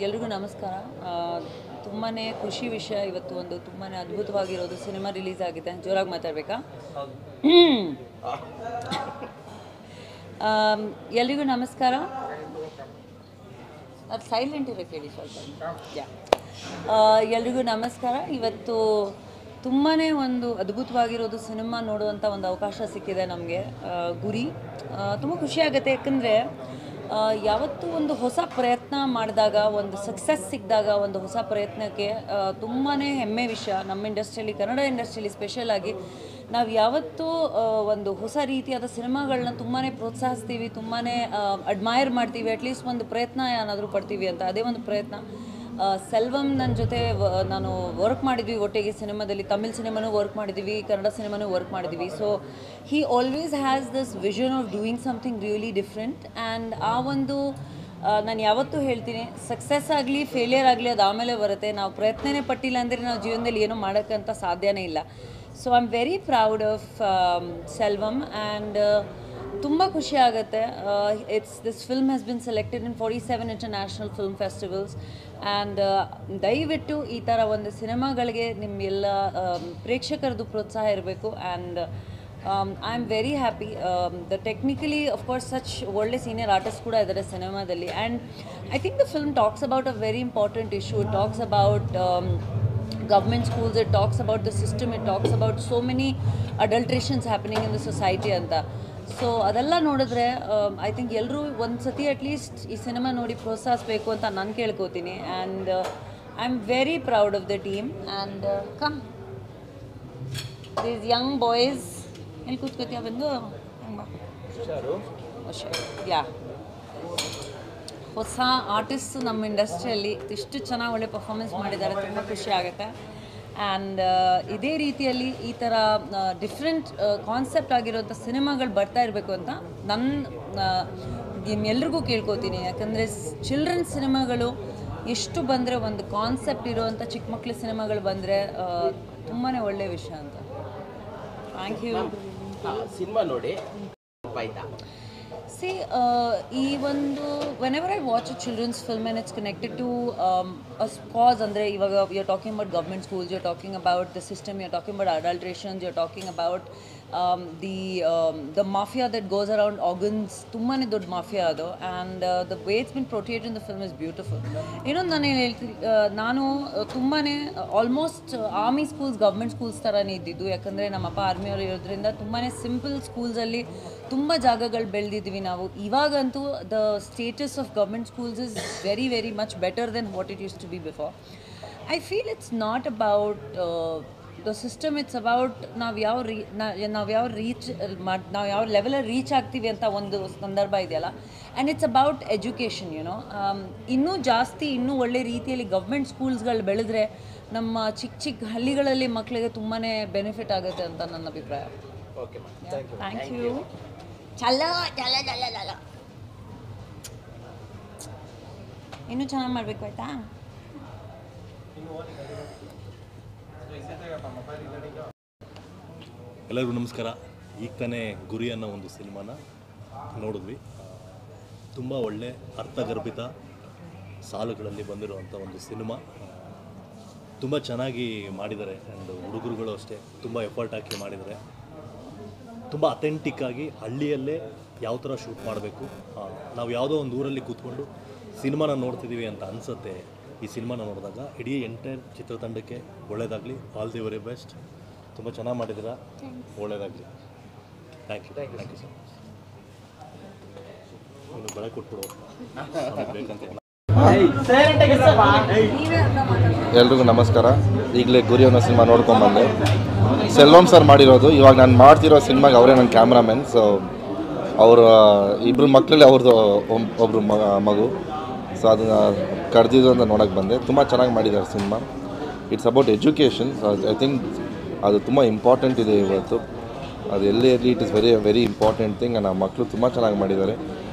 ಎಲ್ರಿಗೂ ನಮಸ್ಕಾರ. ತುಂಬಾ ಖುಷಿ ವಿಷಯ. ಇವತ್ತು ಒಂದು ತುಂಬಾ ಅದ್ಭುತವಾಗಿರೋದು ಸಿನಿಮಾ ರಿಲೀಸ್ ಆಗಿದೆ. ಜೋರಾಗಿ ಮಾತಾಡಬೇಕಾ? ಎಲ್ರಿಗೂ ನಮಸ್ಕಾರ. ಅದು ಸೈಲೆಂಟ್ ಇರೋಕ್ಕೆ ಹೇಳಿ ಸ್ವಲ್ಪ. ಎಲ್ರಿಗೂ ನಮಸ್ಕಾರ. ಇವತ್ತು ತುಂಬಾ ಒಂದು ಅದ್ಭುತವಾಗಿರೋದು ಸಿನಿಮಾ ನೋಡುವಂಥ ಒಂದು ಅವಕಾಶ ಸಿಕ್ಕಿದೆ ನಮಗೆ. ಗುರಿ ತುಂಬ ಖುಷಿಯಾಗುತ್ತೆ. ಯಾಕಂದರೆ ಯಾವತ್ತೂ ಒಂದು ಹೊಸ ಪ್ರಯತ್ನ ಮಾಡಿದಾಗ, ಒಂದು ಸಕ್ಸಸ್ ಸಿಕ್ಕಿದಾಗ, ಒಂದು ಹೊಸ ಪ್ರಯತ್ನಕ್ಕೆ ತುಂಬಾ ಹೆಮ್ಮೆ ವಿಷಯ. ನಮ್ಮ ಇಂಡಸ್ಟ್ರಿಯಲ್ಲಿ, ಕನ್ನಡ ಇಂಡಸ್ಟ್ರಿಯಲ್ಲಿ ಸ್ಪೆಷಲಾಗಿ ನಾವು ಯಾವತ್ತೂ ಒಂದು ಹೊಸ ರೀತಿಯಾದ ಸಿನಿಮಾಗಳನ್ನ ತುಂಬಾ ಪ್ರೋತ್ಸಾಹಿಸ್ತೀವಿ, ತುಂಬಾ ಅಡ್ಮೈರ್ ಮಾಡ್ತೀವಿ. ಅಟ್ಲೀಸ್ಟ್ ಒಂದು ಪ್ರಯತ್ನ ಏನಾದರೂ ಪಡ್ತೀವಿ ಅಂತ. ಅದೇ ಒಂದು ಪ್ರಯತ್ನ. ಸೆಲ್ವಮ್ ನನ್ನ ಜೊತೆ ನಾನು ವರ್ಕ್ ಮಾಡಿದ್ವಿ ಒಟ್ಟಿಗೆ ಸಿನಿಮಾದಲ್ಲಿ. ತಮಿಳ್ ಸಿನಿಮಾನೂ ವರ್ಕ್ ಮಾಡಿದ್ದೀವಿ, ಕನ್ನಡ ಸಿನಿಮಾನೂ ವರ್ಕ್ ಮಾಡಿದ್ದೀವಿ. So he always has this vision of doing something really different. And ಆ ಒಂದು ನಾನು ಯಾವತ್ತೂ ಹೇಳ್ತೀನಿ, ಸಕ್ಸಸ್ ಆಗಲಿ ಫೇಲಿಯರ್ ಆಗಲಿ ಅದು ಆಮೇಲೆ ಬರುತ್ತೆ. ನಾವು ಪ್ರಯತ್ನನೇ ಪಟ್ಟಿಲ್ಲ ಅಂದರೆ ನಾವು ಜೀವನದಲ್ಲಿ ಏನೂ ಮಾಡೋಕ್ಕಂತ ಸಾಧ್ಯನೇ ಇಲ್ಲ. So I am very proud of Selvam. And ತುಂಬ ಖುಷಿ ಆಗುತ್ತೆ. This film has been selected in 47 international film festivals. And ದಯವಿಟ್ಟು ಈ ಥರ ಒಂದು ಸಿನಿಮಾಗಳಿಗೆ ನಿಮ್ಮೆಲ್ಲ ಪ್ರೇಕ್ಷಕರದ್ದು ಪ್ರೋತ್ಸಾಹ ಇರಬೇಕು. And I am very happy. The technically of course such ಒಳ್ಳೆ ಸೀನಿಯರ್ ಆರ್ಟಿಸ್ಟ್ ಕೂಡ ಇದ್ದಾರೆ ಸಿನಿಮಾದಲ್ಲಿ. And I think the film talks about a very important issue. It talks about government schools, it talks about the system, it talks about so many adulterations happening in the society anta. So adella nodidre I think ಎಲ್ಲರೂ ಒಂದು ಸತಿ at least ಈ cinema ನೋಡಿ ಪ್ರೋತ್ಸಾಹಿಸಬೇಕು ಅಂತ ನಾನು ಕೇಳ್ಕೊತೀನಿ. And I am very proud of the team. And come these Young boys ಎಲ್ಲಿ ಕೂತ್ಕೋತೀಯ ಬಂದು ಯಾ ಹೊಸ ಆರ್ಟಿಸ್ಟ್ ನಮ್ಮ ಇಂಡಸ್ಟ್ರಿಯಲ್ಲಿ ಇಷ್ಟು ಚೆನ್ನಾಗಿ ಒಳ್ಳೆ ಪರ್ಫಾರ್ಮೆನ್ಸ್ ಮಾಡಿದ್ದಾರೆ. ತುಂಬ ಖುಷಿ ಆಗುತ್ತೆ. ಆ್ಯಂಡ್ ಇದೇ ರೀತಿಯಲ್ಲಿ ಈ ಥರ ಡಿಫ್ರೆಂಟ್ ಕಾನ್ಸೆಪ್ಟ್ ಆಗಿರೋಂಥ ಸಿನಿಮಾಗಳು ಬರ್ತಾ ಇರಬೇಕು ಅಂತ ನಿಮ್ಮೆಲ್ರಿಗೂ ಕೇಳ್ಕೊತೀನಿ. ಯಾಕಂದರೆ ಚಿಲ್ಡ್ರನ್ ಸಿನಿಮಾಗಳು ಎಷ್ಟು ಬಂದರೆ, ಒಂದು ಕಾನ್ಸೆಪ್ಟ್ ಇರೋವಂಥ ಚಿಕ್ಕ ಮಕ್ಕಳ ಸಿನಿಮಾಗಳು ಬಂದರೆ ತುಂಬಾ ಒಳ್ಳೆಯ ವಿಷಯ ಅಂತ. Thank you. ಸಿನಿಮಾ ನೋಡಿ See, whenever I watch a children's film and it's connected to a cause, andre ivaga you're talking about government schools, you're talking about the system, you're talking about adulterations, you're talking about the mafia that goes around organs. Tummane dod mafia ado. And the way it's been portrayed in the film is beautiful. ನಾನು ತುಂಬಾನೇ almost army schools, government schools ಥರನೇ ಇದ್ದಿದ್ದು. ಯಾಕಂದರೆ ನಮ್ಮಪ್ಪ ಆರ್ಮಿಯವರು ಇರೋದ್ರಿಂದ ತುಂಬಾ simple ಸ್ಕೂಲ್ಸಲ್ಲಿ ತುಂಬ ಜಾಗಗಳು ಬೆಳೆದಿದ್ವಿ ನಾವು. ಇವಾಗಂತೂ the status of government schools is very very much better than what it use to be before. I feel it's not about the system, it's about ನಾವು ಯಾವ ಲೆವೆಲಲ್ಲಿ ರೀಚ್ ಆಗ್ತೀವಿ ಅಂತ ಒಂದು ಸಂದರ್ಭ ಇದೆಯಲ್ಲ. And it's about education. ಇನ್ನೂ ಜಾಸ್ತಿ, ಇನ್ನೂ ಒಳ್ಳೆ ರೀತಿಯಲ್ಲಿ ಗೌರ್ಮೆಂಟ್ ಸ್ಕೂಲ್ಸ್ಗಳು ಬೆಳೆದ್ರೆ ನಮ್ಮ ಚಿಕ್ಕ ಚಿಕ್ಕ ಹಳ್ಳಿಗಳಲ್ಲಿ ಮಕ್ಕಳಿಗೆ ತುಂಬಾ ಬೆನಿಫಿಟ್ ಆಗುತ್ತೆ ಅಂತ ನನ್ನ ಅಭಿಪ್ರಾಯ. Thank you. ಚಲ ಇನ್ನೂ ಚೆನ್ನಾಗಿ ಮಾಡಬೇಕು, ಆಯಿತಾ? ಎಲ್ಲರಿಗೂ ನಮಸ್ಕಾರ. ಈಗ ತಾನೇ ಗುರಿ ಅನ್ನೋ ಒಂದು ಸಿನಿಮಾನ ನೋಡಿದ್ವಿ. ತುಂಬ ಒಳ್ಳೆ ಅರ್ಥಗರ್ಭಿತ ಸಾಲುಗಳಲ್ಲಿ ಬಂದಿರುವಂಥ ಒಂದು ಸಿನಿಮಾ. ತುಂಬ ಚೆನ್ನಾಗಿ ಮಾಡಿದ್ದಾರೆ. ಆ್ಯಂಡ್ ಹುಡುಗರುಗಳು ಅಷ್ಟೇ ತುಂಬ ಎಫರ್ಟ್ ಹಾಕಿ ಮಾಡಿದ್ದಾರೆ. ತುಂಬ ಅಥೆಂಟಿಕ್ಕಾಗಿ ಹಳ್ಳಿಯಲ್ಲೇ ಯಾವ ಥರ ಶೂಟ್ ಮಾಡಬೇಕು, ನಾವು ಯಾವುದೋ ಒಂದು ಊರಲ್ಲಿ ಕೂತ್ಕೊಂಡು ಸಿನಿಮಾನ ನೋಡ್ತಿದ್ದೀವಿ ಅಂತ ಅನಿಸುತ್ತೆ ಈ ಸಿನಿಮಾನ ನೋಡಿದಾಗ. ಇಡೀ ಎಂಟೈರ್ ಚಿತ್ರತಂಡಕ್ಕೆ ಒಳ್ಳೆಯದಾಗಲಿ. All the very best. ತುಂಬ ಚೆನ್ನಾಗಿ ಮಾಡಿದ್ದೀರಾ, ಒಳ್ಳೆಯದಾಗಲಿ. Thank you. Thank you sir. ಇನ್ನು ಬೆಳೆ ಕೊಟ್ಬಿಡು ಬೇಕಂತ. ಎಲ್ರಿಗೂ ನಮಸ್ಕಾರ. ಈಗಲೇ ಗುರಿ ಅನ್ನೋ ಸಿನಿಮಾ ನೋಡ್ಕೊಂಬಂದೆ. ಸೆಲ್ವಮ್ ಸರ್ ಮಾಡಿರೋದು. ಇವಾಗ ನಾನು ಮಾಡ್ತಿರೋ ಸಿನಿಮಾಗೆ ಅವರೇ ನನ್ನ ಕ್ಯಾಮ್ರಾಮನ್. ಸೊ ಅವರು ಇಬ್ಬರು ಮಕ್ಕಳಲ್ಲಿ ಅವ್ರದ್ದು ಒಬ್ಬರು ಮಗು. ಸೊ ಅದನ್ನು ಕರೆದಿದ್ದು ಅಂತ ನೋಡೋಕ್ಕೆ ಬಂದೆ. ತುಂಬ ಚೆನ್ನಾಗಿ ಮಾಡಿದ್ದಾರೆ cinema. It's about education. I think ಅದು ತುಂಬ ಇಂಪಾರ್ಟೆಂಟ್ ಇದೆ ಇವತ್ತು. ಅದು ಎಲ್ಲೇ ಇರಲಿ, it is very very important thing. ಆ ಮಕ್ಕಳು ತುಂಬ ಚೆನ್ನಾಗಿ ಮಾಡಿದ್ದಾರೆ.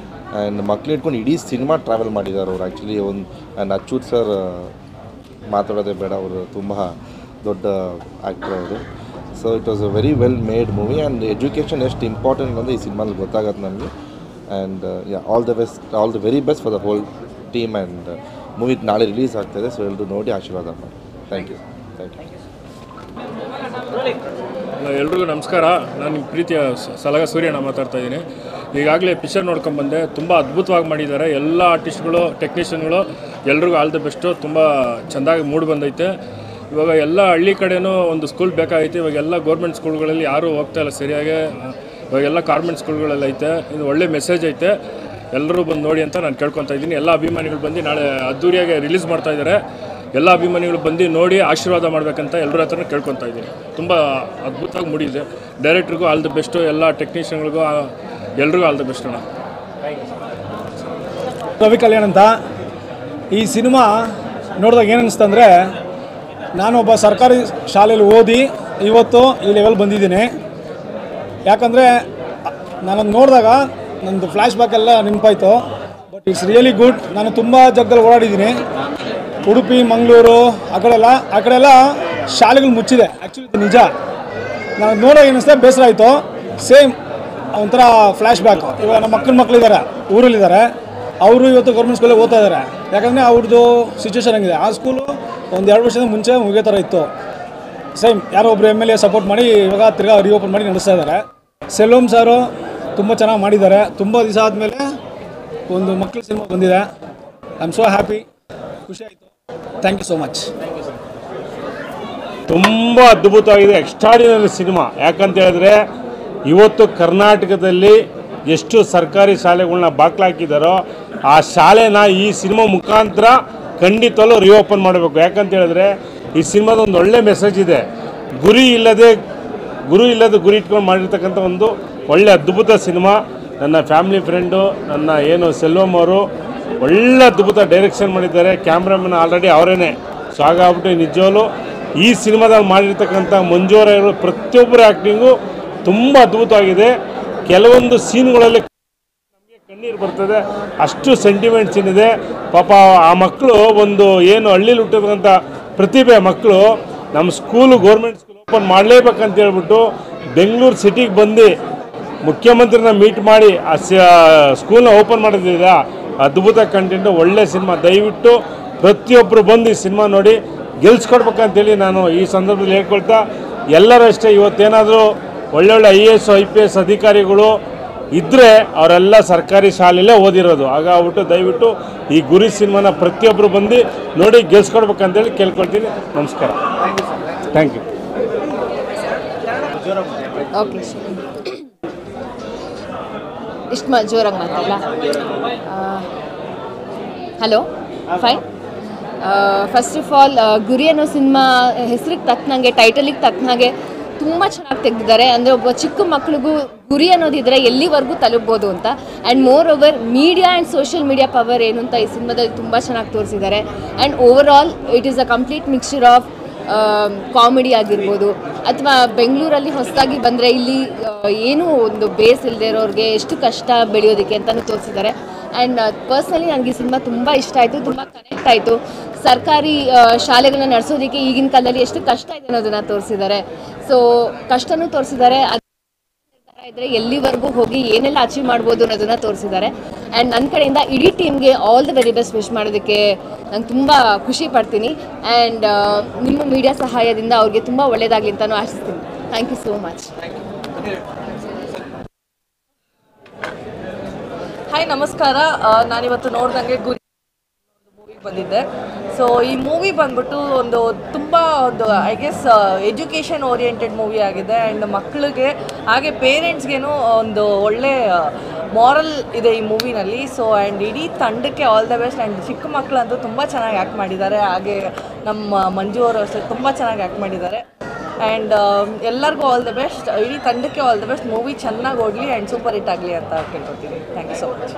ಆ್ಯಂಡ್ ಮಕ್ಳು ಇಟ್ಕೊಂಡು ಇಡೀ ಸಿನಿಮಾ ಟ್ರಾವೆಲ್ ಮಾಡಿದ್ದಾರೆ ಅವರು. ಆ್ಯಕ್ಚುಲಿ ಆ್ಯಂಡ್ ಅಚ್ಯುತ್ ಸರ್ ಮಾತಾಡೋದೇ ಬೇಡ, ಅವರು ತುಂಬ ದೊಡ್ಡ ಆ್ಯಕ್ಟರ್ ಅವರು. So it was a very well made movie. And education ಎಷ್ಟು ಇಂಪಾರ್ಟೆಂಟ್ ಅಂದರೆ ಈ ಸಿನಿಮಾದಲ್ಲಿ ಗೊತ್ತಾಗತ್ತೆ ನನಗೆ. And all the very best for the whole team and movie ನಾಳೆ ರಿಲೀಸ್ ಆಗ್ತಾಯಿದೆ. ಸೊ ಎಲ್ಲರೂ ನೋಡಿ ಆಶೀರ್ವಾದ ಮಾಡಿ. Thank you. ಎಲ್ರಿಗೂ ನಮಸ್ಕಾರ. ನಾನು ನಿಮ್ಮ ಪ್ರೀತಿಯ ಸಲಗ ಸೂರ್ಯಣ್ಣ ಮಾತಾಡ್ತಾ ಇದ್ದೀನಿ. ಈಗಾಗಲೇ ಪಿಕ್ಚರ್ ನೋಡ್ಕೊಂಡ್ಬಂದೆ. ತುಂಬ ಅದ್ಭುತವಾಗಿ ಮಾಡಿದ್ದಾರೆ. ಎಲ್ಲ ಆರ್ಟಿಸ್ಟ್ಗಳು, ಟೆಕ್ನಿಷಿಯನ್ಗಳು ಎಲ್ರಿಗೂ ಆಲ್ ದ ಬೆಸ್ಟು. ತುಂಬ ಚೆಂದಾಗಿ ಮೂಡಿ ಬಂದೈತೆ. ಇವಾಗ ಎಲ್ಲ ಹಳ್ಳಿ ಕಡೆನೂ ಒಂದು ಸ್ಕೂಲ್ ಬೇಕಾಗೈತೆ. ಇವಾಗೆಲ್ಲ ಗೌರ್ಮೆಂಟ್ ಸ್ಕೂಲ್ಗಳಲ್ಲಿ ಯಾರೂ ಹೋಗ್ತಾಯಿಲ್ಲ ಸರಿಯಾಗಿ. ಇವಾಗೆಲ್ಲ ಕಾರ್ಮೆಂಟ್ ಸ್ಕೂಲ್ಗಳಲ್ಲಿ ಐತೆ. ಇದು ಒಳ್ಳೆ ಮೆಸೇಜ್ ಐತೆ. ಎಲ್ಲರೂ ಬಂದು ನೋಡಿ ಅಂತ ನಾನು ಕೇಳ್ಕೊತಾ ಇದ್ದೀನಿ. ಎಲ್ಲ ಅಭಿಮಾನಿಗಳು ಬಂದು ನಾಳೆ ಅದ್ದೂರಿಯಾಗಿ ರಿಲೀಸ್ ಮಾಡ್ತಾಯಿದ್ದಾರೆ. ಎಲ್ಲ ಅಭಿಮಾನಿಗಳು ಬಂದು ನೋಡಿ ಆಶೀರ್ವಾದ ಮಾಡಬೇಕಂತ ಎಲ್ಲರ ಹತ್ರನೂ ಕೇಳ್ಕೊತಾ ಇದ್ದೀನಿ. ತುಂಬ ಅದ್ಭುತವಾಗಿ ಮೂಡಿದೆ. ಡೈರೆಕ್ಟ್ರಿಗೂ ಆಲ್ ದ ಬೆಸ್ಟು, ಎಲ್ಲ ಟೆಕ್ನಿಷಿಯನ್ಗಳಿಗೂ ಎಲ್ರಿಗೂ ಆಲ್ ದ ಬೆಸ್ಟ್ ಅಣ್ಣ. ರವಿ ಕಲ್ಯಾಣ್ ಅಂತ. ಈ ಸಿನಿಮಾ ನೋಡಿದಾಗ ಏನು ಅನಿಸ್ತಂದರೆ, ನಾನೊಬ್ಬ ಸರ್ಕಾರಿ ಶಾಲೆಯಲ್ಲಿ ಓದಿ ಇವತ್ತು ಈ ಲೆವೆಲ್ ಬಂದಿದ್ದೀನಿ. ಯಾಕಂದರೆ ನಾನದು ನೋಡಿದಾಗ ನನ್ನದು ಫ್ಲ್ಯಾಶ್ ಬ್ಯಾಕ್ ಎಲ್ಲ ನೆನಪಾಯಿತು. But it's really good. ನಾನು ತುಂಬ ಜಾಗದಲ್ಲಿ ಓಡಾಡಿದ್ದೀನಿ. ಉಡುಪಿ, ಮಂಗಳೂರು ಆ ಕಡೆಲ್ಲ ಶಾಲೆಗಳು ಮುಚ್ಚಿದೆ. ಆ್ಯಕ್ಚುಲಿ ನಿಜ. ನಾನು ನೋಡೋ ಏನಿಸ್ತೆ ಬೇಸರ ಆಯಿತು. ಸೇಮ್ ಒಂಥರ ಫ್ಲ್ಯಾಶ್ ಬ್ಯಾಕ್. ಇವಾಗ ನಮ್ಮ ಮಕ್ಕಳಿದ್ದಾರೆ, ಊರಲ್ಲಿದ್ದಾರೆ. ಅವರು ಇವತ್ತು ಗೌರ್ಮೆಂಟ್ ಸ್ಕೂಲಿಗೆ ಓದ್ತಾ ಇದ್ದಾರೆ. ಯಾಕಂದರೆ ಅವ್ರದ್ದು ಸಿಚುವೇಶನ್ ಹೆಂಗಿದೆ, ಆ ಸ್ಕೂಲು ಒಂದು 2 ವರ್ಷದ ಮುಂಚೆ ಮುಗಿಯೋ ಥರ ಇತ್ತು. ಸೇಮ್ ಯಾರೋ ಒಬ್ಬರು MLA ಸಪೋರ್ಟ್ ಮಾಡಿ ಇವಾಗ ತಿರ್ಗಾ ರಿಓಪನ್ ಮಾಡಿ ನಡೆಸ್ತಾ ಇದ್ದಾರೆ. ಸೆಲ್ವಂ ಸಾರು ತುಂಬ ಚೆನ್ನಾಗಿ ಮಾಡಿದ್ದಾರೆ. ತುಂಬ ದಿವಸ ಆದಮೇಲೆ ಒಂದು ಮಕ್ಕಳ ಸಿನಿಮಾ ಬಂದಿದೆ. I am so happy. ಖುಷಿ ಆಯಿತು. Thank you so much. ತುಂಬ ಅದ್ಭುತವಾಗಿದೆ. Extraordinary cinema. ಯಾಕಂತ ಹೇಳಿದ್ರೆ ಇವತ್ತು ಕರ್ನಾಟಕದಲ್ಲಿ ಎಷ್ಟು ಸರ್ಕಾರಿ ಶಾಲೆಗಳನ್ನ ಬಾಕ್ಲಾಕಿದ್ದಾರೋ ಆ ಶಾಲೆನ ಈ ಸಿನಿಮಾ ಮುಖಾಂತರ ಖಂಡಿತವಲ್ಲೂ ರಿಓಪನ್ ಮಾಡಬೇಕು. ಯಾಕಂತ ಹೇಳಿದ್ರೆ ಈ ಸಿನಿಮಾದ ಒಂದು ಒಳ್ಳೆ ಮೆಸೇಜ್ ಇದೆ. ಗುರಿ ಇಲ್ಲದೆ ಗುರಿ ಇಟ್ಕೊಂಡು ಮಾಡಿರ್ತಕ್ಕಂಥ ಒಂದು ಒಳ್ಳೆ ಅದ್ಭುತ ಸಿನಿಮಾ. ನನ್ನ ಫ್ಯಾಮಿಲಿ ಫ್ರೆಂಡು, ನನ್ನ ಸೆಲ್ವಂ ಅವರು ಒಳ್ಳೆ ಅದ್ಭುತ ಡೈರೆಕ್ಷನ್ ಮಾಡಿದ್ದಾರೆ. Cameraman already ಅವರೇನೆ. ಸೊ ಹಾಗಾಗ್ಬಿಟ್ಟು ನಿಜವಾಗ್ಲೂ ಈ ಸಿನಿಮಾದಲ್ಲಿ ಮಾಡಿರ್ತಕ್ಕಂಥ ಮಂಜೂರವರು ಪ್ರತಿಯೊಬ್ಬರ ಆ್ಯಕ್ಟಿಂಗು ತುಂಬ ಅದ್ಭುತವಾಗಿದೆ. ಕೆಲವೊಂದು ಸೀನ್ಗಳಲ್ಲಿ ನಮಗೆ ಕಣ್ಣೀರು ಬರ್ತದೆ, ಅಷ್ಟು ಸೆಂಟಿಮೆಂಟ್ ಸೀನ್ ಇದೆ. ಪಾಪ ಆ ಮಕ್ಕಳು ಒಂದು ಏನು ಹಳ್ಳಿಲಿ ಹುಟ್ಟಿರ್ತಕ್ಕಂಥ ಪ್ರತಿಭೆ ಮಕ್ಕಳು ನಮ್ಮ ಸ್ಕೂಲು ಗೌರ್ಮೆಂಟ್ ಸ್ಕೂಲ್ ಓಪನ್ ಮಾಡಲೇಬೇಕಂತ ಹೇಳ್ಬಿಟ್ಟು ಬೆಂಗಳೂರು ಸಿಟಿಗೆ ಬಂದು ಮುಖ್ಯಮಂತ್ರಿನ ಮೀಟ್ ಮಾಡಿ ಆ ಸ್ಕೂಲ್ನ ಓಪನ್ ಮಾಡೋದಿದೆ. ಅದ್ಭುತ ಕಂಟೆಂಟು, ಒಳ್ಳೆ ಸಿನಿಮಾ. ದಯವಿಟ್ಟು ಪ್ರತಿಯೊಬ್ಬರು ಬಂದು ಈ ಸಿನಿಮಾ ನೋಡಿ ಗೆಲ್ಸ್ಕೊಡ್ಬೇಕಂತೇಳಿ ನಾನು ಈ ಸಂದರ್ಭದಲ್ಲಿ ಹೇಳ್ಕೊಳ್ತಾ, ಎಲ್ಲರೂ ಅಷ್ಟೇ ಇವತ್ತೇನಾದರೂ ಒಳ್ಳೊಳ್ಳೆ IAS IPS ಅಧಿಕಾರಿಗಳು ಇದ್ದರೆ ಅವರೆಲ್ಲ ಸರ್ಕಾರಿ ಶಾಲೆಯಲ್ಲೇ ಓದಿರೋದು. ಹಾಗಾಗ್ಬಿಟ್ಟು ದಯವಿಟ್ಟು ಈ ಗುರಿ ಸಿನಿಮಾನ ಪ್ರತಿಯೊಬ್ಬರು ಬಂದು ನೋಡಿ ಗೆಲ್ಸ್ಕೊಡ್ಬೇಕಂತೇಳಿ ಕೇಳ್ಕೊಳ್ತೀನಿ. ನಮಸ್ಕಾರ. Thank you. ಓಕೆ, ಇಷ್ಟು ಜೋರಾಗಿ ಮಾತಾಡಲ್ಲ. Hello, fine. First of all, ಗುರಿ ಅನ್ನೋ ಸಿನಿಮಾ ಹೆಸರಿಗೆ ತಕ್ಕನಂಗೆ, ಟೈಟಲಿಗೆ ತಕ್ಕನಾಗೆ ತುಂಬ ಚೆನ್ನಾಗಿ ತೆಗೆದಿದ್ದಾರೆ. ಅಂದರೆ ಒಬ್ಬ ಚಿಕ್ಕ ಮಕ್ಳಿಗೂ ಗುರಿ ಅನ್ನೋದಿದ್ರೆ ಎಲ್ಲಿವರೆಗೂ ತಲುಪ್ಬೋದು ಅಂತ. And more over media and social media power ಏನು ಅಂತ ಈ ಸಿನಿಮಾದಲ್ಲಿ ತುಂಬ ಚೆನ್ನಾಗಿ ತೋರಿಸಿದ್ದಾರೆ. And over all it is a complete mixture of comedy ಆಗಿರ್ಬೋದು, ಅಥವಾ ಬೆಂಗಳೂರಲ್ಲಿ ಹೊಸದಾಗಿ ಬಂದರೆ ಇಲ್ಲಿ ಏನೂ ಒಂದು ಬೇಸ್ ಇಲ್ಲದೆ ಇರೋರಿಗೆ ಎಷ್ಟು ಕಷ್ಟ ಬೆಳೆಯೋದಕ್ಕೆ ಅಂತಲೂ ತೋರಿಸಿದ್ದಾರೆ. ಆ್ಯಂಡ್ ಪರ್ಸ್ನಲಿ ನನಗೆ ಈ ಸಿನಿಮಾ ತುಂಬ ಇಷ್ಟ ಆಯಿತು, ತುಂಬ ಕನೆಕ್ಟ್ ಆಯಿತು. ಸರ್ಕಾರಿ ಶಾಲೆಗಳನ್ನ ನಡೆಸೋದಕ್ಕೆ ಈಗಿನ ಕಾಲದಲ್ಲಿ ಎಷ್ಟು ಕಷ್ಟ ಇದೆ ಅನ್ನೋದನ್ನು ತೋರಿಸಿದ್ದಾರೆ. ಸೊ ಕಷ್ಟನೂ ತೋರಿಸಿದ್ದಾರೆ, ಇದ್ದರೆ ಎಲ್ಲಿವರೆಗೂ ಹೋಗಿ ಏನೆಲ್ಲ ಅಚೀವ್ ಮಾಡ್ಬೋದು ಅನ್ನೋದನ್ನು ತೋರಿಸಿದ್ದಾರೆ. ಆ್ಯಂಡ್ ನನ್ನ ಕಡೆಯಿಂದ ಇಡೀ ಟೀಮ್ಗೆ all the very best wish ಮಾಡೋದಕ್ಕೆ ನಂಗೆ ತುಂಬ ಖುಷಿ ಪಡ್ತೀನಿ. ಆ್ಯಂಡ್ ನಿಮ್ಮ ಮೀಡಿಯಾ ಸಹಾಯದಿಂದ ಅವ್ರಿಗೆ ತುಂಬ ಒಳ್ಳೆಯದಾಗಲಿ ಅಂತಲೂ ಆಶಿಸ್ತೀನಿ. Thank you so much. Hi, ನಮಸ್ಕಾರ. ನಾನಿವತ್ತು ನೋಡ್ದಂಗೆ ಗುರಿ ಮೂವಿಗೆ ಬಂದಿದ್ದೆ. ಸೊ ಈ ಮೂವಿ ಬಂದ್ಬಿಟ್ಟು ತುಂಬ I guess education oriented movie ಆಗಿದೆ. ಆ್ಯಂಡ್ ಮಕ್ಕಳಿಗೆ ಹಾಗೆ ಪೇರೆಂಟ್ಸ್ಗೇನು ಒಂದು ಒಳ್ಳೆ ಮಾರಲ್ ಇದೆ ಈ ಮೂವಿನಲ್ಲಿ. ಸೊ ಆ್ಯಂಡ್ ಇಡೀ ತಂಡಕ್ಕೆ ಆಲ್ ದ ಬೆಸ್ಟ್. ಆ್ಯಂಡ್ ಚಿಕ್ಕ ಮಕ್ಕಳಂತೂ ತುಂಬ ಚೆನ್ನಾಗಿ ಆ್ಯಕ್ಟ್ ಮಾಡಿದ್ದಾರೆ. ಹಾಗೆ ನಮ್ಮ ಮಂಜು ಅವರು ಅಷ್ಟೇ ತುಂಬ ಚೆನ್ನಾಗಿ ಆ್ಯಕ್ಟ್ ಮಾಡಿದ್ದಾರೆ. ಆ್ಯಂಡ್ ಎಲ್ಲರಿಗೂ ಆಲ್ ದ ಬೆಸ್ಟ್, ಇಡೀ ತಂಡಕ್ಕೆ ಆಲ್ ದ ಬೆಸ್ಟ್. ಮೂವಿ ಚೆನ್ನಾಗಿ ಓಡಲಿ ಆ್ಯಂಡ್ ಸೂಪರ್ ಹಿಟ್ ಆಗಲಿ ಅಂತ ಕೇಳ್ಕೊತೀನಿ. Thank you so much.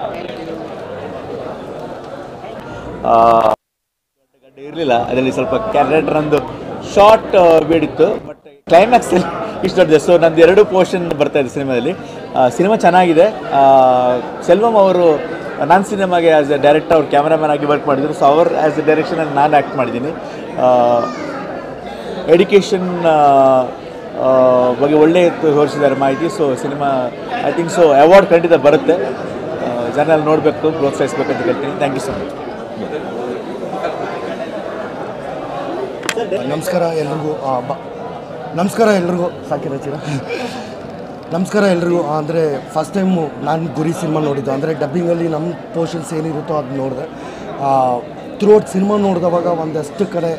ಇರಲಿಲ್ಲ, ಅದರಲ್ಲಿ ಸ್ವಲ್ಪ ಕ್ಯಾರೆಕ್ಟರ್ ನಂದು ಶಾರ್ಟ್ ಬೇಡಿತ್ತು, ಬಟ್ ಕ್ಲೈಮ್ಯಾಕ್ಸಲ್ಲಿ ಇಷ್ಟು ದೊಡ್ಡದೆ. ಸೊ ನಂದು 2 ಪೋರ್ಷನ್ ಬರ್ತಾ ಇದೆ ಸಿನಿಮಾದಲ್ಲಿ. ಸಿನಿಮಾ ಚೆನ್ನಾಗಿದೆ. ಸೆಲ್ವಂ ಅವರು ನನ್ನ ಸಿನಿಮಾಗೆ ಆ್ಯಸ್ ಎ ಡೈರೆಕ್ಟರ್, ಅವ್ರು ಕ್ಯಾಮ್ರಾಮನ್ ಆಗಿ ವರ್ಕ್ ಮಾಡಿದ್ರು. ಸೊ ಅವ್ರು ಆ್ಯಸ್ ಎ ಡೈರೆಕ್ಷನಲ್ಲಿ ನಾನು ಆ್ಯಕ್ಟ್ ಮಾಡಿದ್ದೀನಿ. ಎಡ್ಯುಕೇಷನ್ ಬಗ್ಗೆ ಒಳ್ಳೆ ತೋರಿಸಿದ್ದಾರೆ ಮಾಹಿತಿ. So cinema I think so award ಖಂಡಿತ ಬರುತ್ತೆ. ಜನ ನೋಡಬೇಕು, ಪ್ರೋತ್ಸಾಹಿಸಬೇಕು ಅಂತ ಕೇಳ್ತೀನಿ. Thank you so much. ನಮಸ್ಕಾರ ಎಲ್ರಿಗೂ ಸಾಕಿರಚಿರ ನಮಸ್ಕಾರ ಎಲ್ರಿಗೂ. ಅಂದರೆ ಫಸ್ಟ್ ಟೈಮು ನಾನು ಗುರಿ ಸಿನಿಮಾ ನೋಡಿದ್ದು. ಅಂದರೆ ಡಬ್ಬಿಂಗಲ್ಲಿ ನಮ್ಮ ಪೋರ್ಷನ್ಸ್ ಏನಿರುತ್ತೋ ಅದು ನೋಡಿದೆ. ಥ್ರೂಔಟ್ ಸಿನಿಮಾ ನೋಡಿದವಾಗ ಒಂದಷ್ಟು ಕಡೆ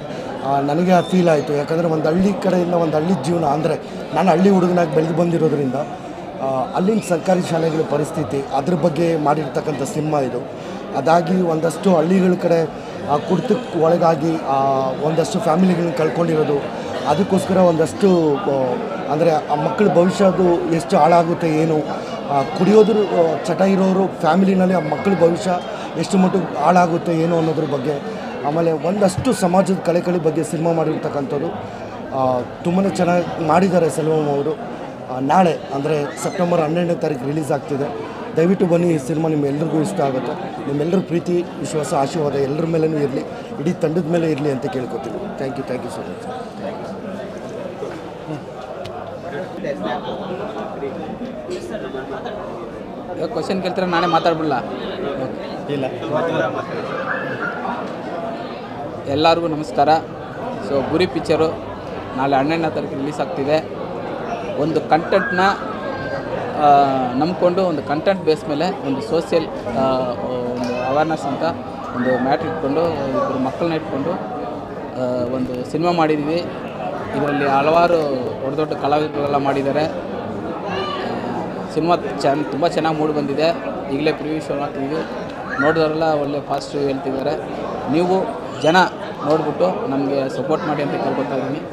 ನನಗೆ ಫೀಲ್ ಆಯಿತು. ಯಾಕಂದರೆ ಒಂದು ಹಳ್ಳಿ ಕಡೆಯಿಂದ ಒಂದು ಹಳ್ಳಿ ಜೀವನ, ಅಂದರೆ ನಾನು ಹಳ್ಳಿ ಹುಡುಗನಾಗಿ ಬೆಳೆದು ಬಂದಿರೋದ್ರಿಂದ ಅಲ್ಲಿನ ಸರ್ಕಾರಿ ಶಾಲೆಗಳ ಪರಿಸ್ಥಿತಿ ಅದ್ರ ಬಗ್ಗೆ ಮಾಡಿರ್ತಕ್ಕಂಥ ಸಿನಿಮಾ ಇದು. ಅದಾಗಿ ಒಂದಷ್ಟು ಹಳ್ಳಿಗಳ ಕಡೆ ಕುಡಿತಕ್ಕೆ ಒಳಗಾಗಿ ಒಂದಷ್ಟು ಫ್ಯಾಮಿಲಿಗಳನ್ನ ಕಳ್ಕೊಂಡಿರೋದು, ಅದಕ್ಕೋಸ್ಕರ ಒಂದಷ್ಟು ಅಂದರೆ ಆ ಮಕ್ಕಳ ಭವಿಷ್ಯದು ಎಷ್ಟು ಹಾಳಾಗುತ್ತೆ ಏನು, ಕುಡಿಯೋದ್ರ ಚಟ ಇರೋರು ಫ್ಯಾಮಿಲಿನಲ್ಲಿ ಆ ಮಕ್ಕಳ ಭವಿಷ್ಯ ಎಷ್ಟು ಮಟ್ಟಿಗೆ ಹಾಳಾಗುತ್ತೆ ಏನು ಅನ್ನೋದ್ರ ಬಗ್ಗೆ, ಆಮೇಲೆ ಒಂದಷ್ಟು ಸಮಾಜದ ಕಳೆಕಳಿ ಬಗ್ಗೆ ಸಿನಿಮಾ ಮಾಡಿರ್ತಕ್ಕಂಥದ್ದು ತುಂಬಾ ಚೆನ್ನಾಗಿ ಮಾಡಿದ್ದಾರೆ ಸೆಲ್ವಂ ಅವರು. ನಾಳೆ ಅಂದರೆ ಸೆಪ್ಟೆಂಬರ್ 12ನೇ ತಾರೀಕು ರಿಲೀಸ್ ಆಗ್ತಿದೆ. ದಯವಿಟ್ಟು ಬನ್ನಿ, ಈ ಸಿನಿಮಾ ನಿಮ್ಮೆಲ್ಲರಿಗೂ ಇಷ್ಟ ಆಗುತ್ತೆ. ನಿಮ್ಮೆಲ್ಲರ ಪ್ರೀತಿ ವಿಶ್ವಾಸ ಆಶೀರ್ವಾದ ಎಲ್ಲರ ಮೇಲೂ ಇರಲಿ, ಇಡೀ ತಂಡದ ಮೇಲೆ ಇರಲಿ ಅಂತ ಕೇಳ್ಕೊತೀನಿ. Thank you so much. Question ಕೇಳ್ತಾರೆ, ನಾನೇ ಮಾತಾಡ್ಬಿಡಲ್ಲ. ಇಲ್ಲ, ಎಲ್ಲರಿಗೂ ನಮಸ್ಕಾರ. ಸೊ ಗುರಿ ಪಿಕ್ಚರು ನಾಳೆ 12ನೇ ತಾರೀಕು ರಿಲೀಸ್ ಆಗ್ತಿದೆ. ಒಂದು ಕಂಟೆಂಟ್ನ ನಂಬಿಕೊಂಡು ಒಂದು ಕಂಟೆಂಟ್ ಬೇಸ್ ಮೇಲೆ ಒಂದು ಸೋಷಿಯಲ್ ಒಂದು ಅವೇರ್ನೆಸ್ ಅಂತ ಒಂದು ಮ್ಯಾಟ್ರ್ ಇಟ್ಕೊಂಡು ಇಬ್ಬರು ಮಕ್ಕಳನ್ನ ಇಟ್ಕೊಂಡು ಒಂದು ಸಿನಿಮಾ ಮಾಡಿದ್ದೀವಿ. ಇದರಲ್ಲಿ ಹಲವಾರು ದೊಡ್ಡ ದೊಡ್ಡ ಕಲಾವಿದರೆಲ್ಲ ಮಾಡಿದ್ದಾರೆ. ಸಿನಿಮಾ ತುಂಬ ಚೆನ್ನಾಗಿ ಮೂಡಿ ಬಂದಿದೆ. ಈಗಲೇ ಪ್ರಿವ್ಯೂ ಶೋ ಮಾಡ್ತಿದ್ದೀವಿ. ನೋಡಿದವರೆಲ್ಲ ಒಳ್ಳೆ ಪಾಸಿಟಿವ್ ಹೇಳ್ತಿದ್ದಾರೆ. ನೀವು ಜನ ನೋಡಿಬಿಟ್ಟು ನಮಗೆ ಸಪೋರ್ಟ್ ಮಾಡಿ ಅಂತ ಕೇಳ್ಕೊತಾ ಇದ್ದೀನಿ.